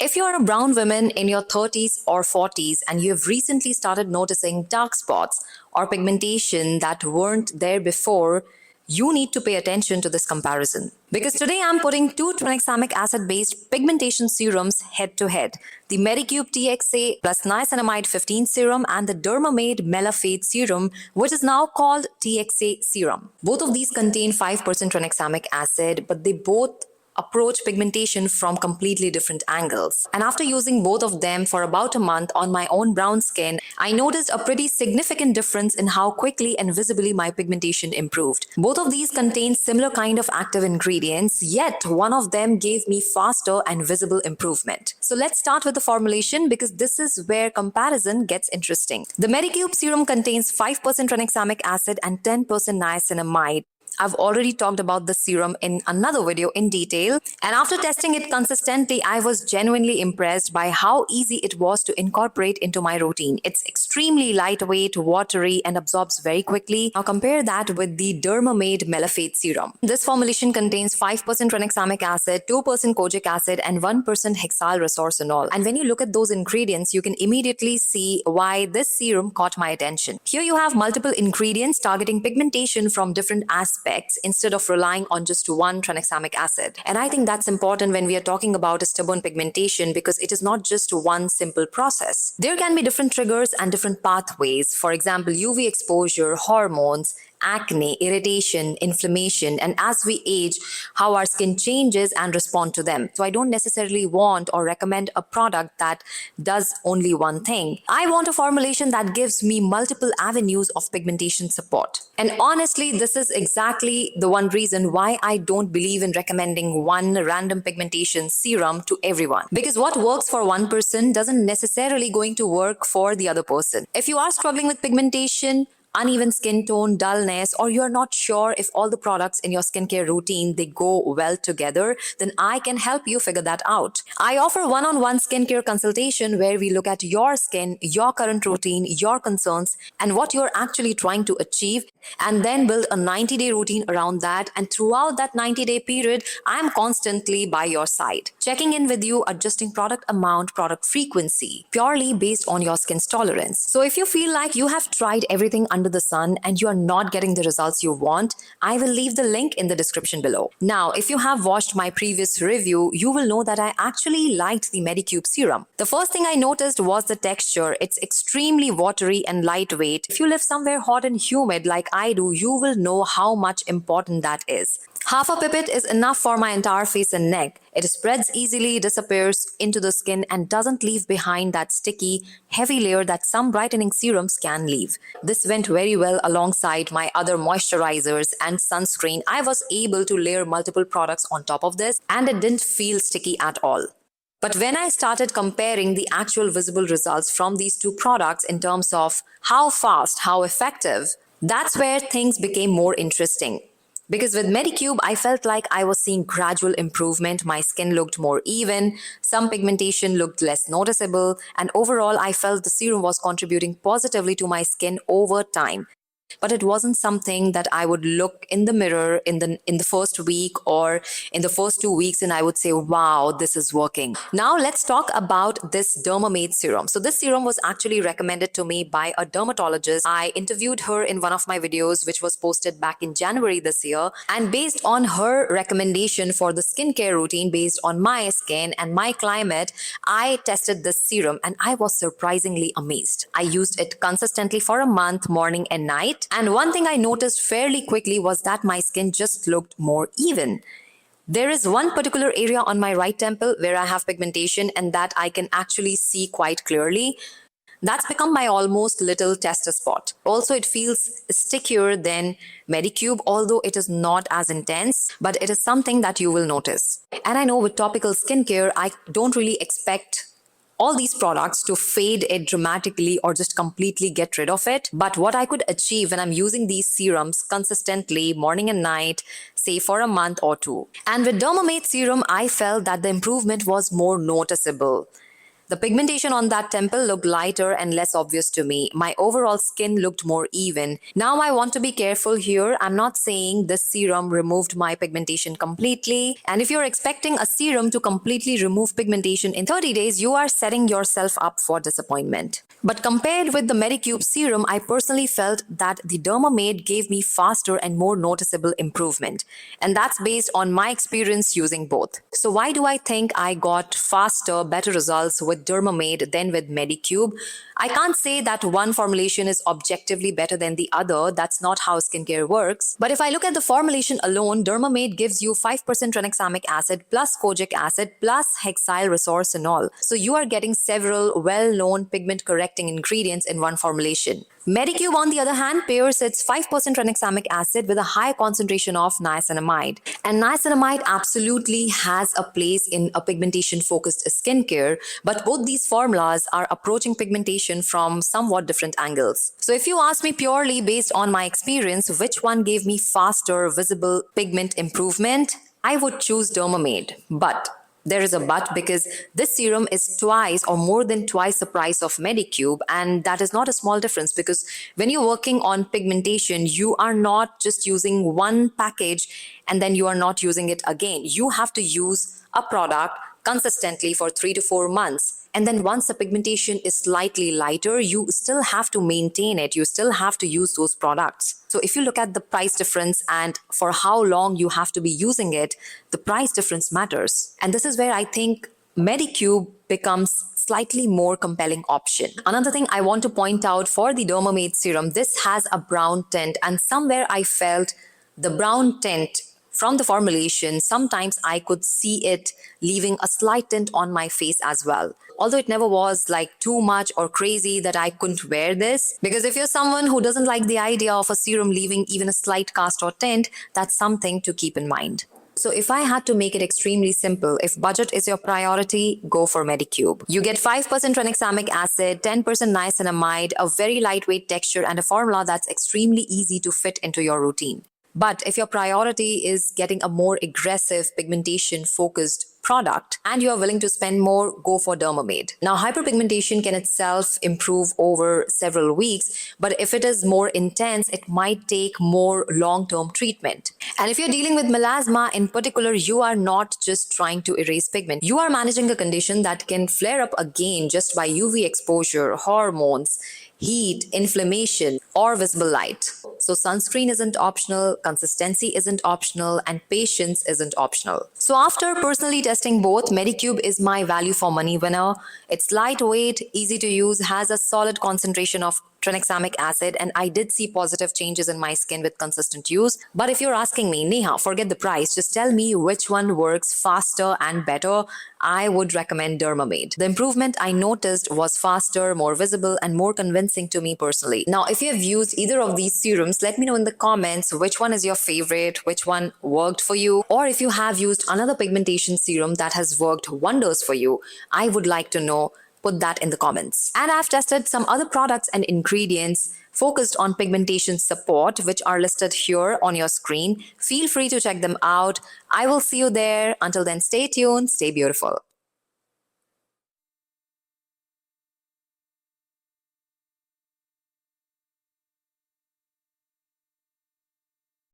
If you're a brown woman in your 30s or 40s and you have recently started noticing dark spots or pigmentation that weren't there before, you need to pay attention to this comparison. Because today I'm putting two tranexamic acid-based pigmentation serums head to head. The Medicube TXA plus Niacinamide 15 serum and the Derma Mela Fade serum, which is now called TXA serum. Both of these contain 5% tranexamic acid, but they both approach pigmentation from completely different angles. And after using both of them for about a month on my own brown skin, I noticed a pretty significant difference in how quickly and visibly my pigmentation improved. Both of these contain similar kind of active ingredients, yet one of them gave me faster and visible improvement. So let's start with the formulation because this is where comparison gets interesting. The Medicube serum contains 5% tranexamic acid and 10% niacinamide. I've already talked about the serum in another video in detail, and after testing it consistently, I was genuinely impressed by how easy it was to incorporate into my routine. It's extremely lightweight, watery, and absorbs very quickly. Now compare that with the Derma Mela Fade serum. This formulation contains 5% tranexamic acid, 2% kojic acid, and 1% hexyl resorcinol. And when you look at those ingredients, you can immediately see why this serum caught my attention. Here you have multiple ingredients targeting pigmentation from different aspects instead of relying on just one tranexamic acid. And I think that's important when we are talking about a stubborn pigmentation because it is not just one simple process. There can be different triggers and different pathways. For example, UV exposure, hormones, acne, irritation, inflammation, and as we age, how our skin changes and respond to them. So I don't necessarily want or recommend a product that does only one thing. I want a formulation that gives me multiple avenues of pigmentation support. And honestly, this is exactly the one reason why I don't believe in recommending one random pigmentation serum to everyone. Because what works for one person doesn't necessarily going to work for the other person. If you are struggling with pigmentation, uneven skin tone, dullness, or you're not sure if all the products in your skincare routine, they go well together, then I can help you figure that out. I offer one-on-one skincare consultation where we look at your skin, your current routine, your concerns, and what you're actually trying to achieve, and then build a 90-day routine around that. And throughout that 90-day period, I'm constantly by your side, checking in with you, adjusting product amount, product frequency, purely based on your skin's tolerance. So if you feel like you have tried everything under the sun and you are not getting the results you want, I will leave the link in the description below. Now, if you have watched my previous review, you will know that I actually liked the Medicube serum. The first thing I noticed was the texture. It's extremely watery and lightweight. If you live somewhere hot and humid like I do, you will know how much important that is. Half a pipette is enough for my entire face and neck. It spreads easily, disappears into the skin, and doesn't leave behind that sticky, heavy layer that some brightening serums can leave. This went very well alongside my other moisturizers and sunscreen. I was able to layer multiple products on top of this, and it didn't feel sticky at all. But when I started comparing the actual visible results from these two products in terms of how fast, how effective, that's where things became more interesting. Because with Medicube, I felt like I was seeing gradual improvement. My skin looked more even, some pigmentation looked less noticeable, and overall, I felt the serum was contributing positively to my skin over time. But it wasn't something that I would look in the mirror in the first week or in the first 2 weeks and I would say, wow, this is working. Now let's talk about this Derma serum. So this serum was actually recommended to me by a dermatologist. I interviewed her in one of my videos, which was posted back in January this year. And based on her recommendation for the skincare routine based on my skin and my climate, I tested this serum and I was surprisingly amazed. I used it consistently for a month, morning and night. And one thing I noticed fairly quickly was that my skin just looked more even. There is one particular area on my right temple where I have pigmentation and that I can actually see quite clearly. That's become my almost little tester spot. Also, it feels stickier than Medicube, although it is not as intense, but it is something that you will notice. And I know with topical skincare, I don't really expect all these products to fade it dramatically or just completely get rid of it. But what I could achieve when I'm using these serums consistently morning and night, say for a month or two. And with Derma serum, I felt that the improvement was more noticeable. The pigmentation on that temple looked lighter and less obvious to me. My overall skin looked more even. Now I want to be careful here. I'm not saying this serum removed my pigmentation completely. And if you're expecting a serum to completely remove pigmentation in 30 days, you are setting yourself up for disappointment. But compared with the Medicube serum, I personally felt that the Derma gave me faster and more noticeable improvement. And that's based on my experience using both. So why do I think I got faster, better results with Derma than with Medicube? I can't say that one formulation is objectively better than the other. That's not how skincare works. But if I look at the formulation alone, Derma gives you 5% tranexamic acid plus kojic acid plus hexyl resorcinol. So you are getting several well-known pigment correcting ingredients in one formulation. Medicube, on the other hand, pairs its 5% tranexamic acid with a high concentration of niacinamide. And niacinamide absolutely has a place in a pigmentation-focused skincare, but both these formulas are approaching pigmentation from somewhat different angles. So if you ask me purely based on my experience, which one gave me faster, visible pigment improvement, I would choose Derma. But there is a but, because this serum is twice or more than twice the price of Medicube, and that is not a small difference, because when you're working on pigmentation, you are not just using one package and then you are not using it again. You have to use a product consistently for 3 to 4 months. And then once the pigmentation is slightly lighter, you still have to maintain it. You still have to use those products. So if you look at the price difference and for how long you have to be using it, the price difference matters. And this is where I think Medicube becomes slightly more compelling option. Another thing I want to point out for the Derma serum, this has a brown tint, and somewhere I felt the brown tint from the formulation, sometimes I could see it leaving a slight tint on my face as well. Although it never was like too much or crazy that I couldn't wear this. Because if you're someone who doesn't like the idea of a serum leaving even a slight cast or tint, that's something to keep in mind. So if I had to make it extremely simple, if budget is your priority, go for Medicube. You get 5% tranexamic acid, 10% niacinamide, a very lightweight texture, and a formula that's extremely easy to fit into your routine. But if your priority is getting a more aggressive pigmentation-focused product and you are willing to spend more, go for Derma. Now, hyperpigmentation can itself improve over several weeks, but if it is more intense, it might take more long-term treatment. And if you're dealing with melasma in particular, you are not just trying to erase pigment. You are managing a condition that can flare up again just by UV exposure, hormones, heat, inflammation, or visible light. So sunscreen isn't optional, consistency isn't optional, and patience isn't optional. So after personally testing both, Medicube is my value for money winner. It's lightweight, easy to use, has a solid concentration of tranexamic acid, and I did see positive changes in my skin with consistent use. But if you're asking me, Neha, forget the price, just tell me which one works faster and better, I would recommend Derma. The improvement I noticed was faster, more visible, and more convincing to me personally. Now, if you have used either of these serums, let me know in the comments which one is your favorite, which one worked for you, or if you have used another pigmentation serum that has worked wonders for you, I would like to know. Put that in the comments. And I've tested some other products and ingredients focused on pigmentation support, which are listed here on your screen. Feel free to check them out. I will see you there. Until then, stay tuned, stay beautiful.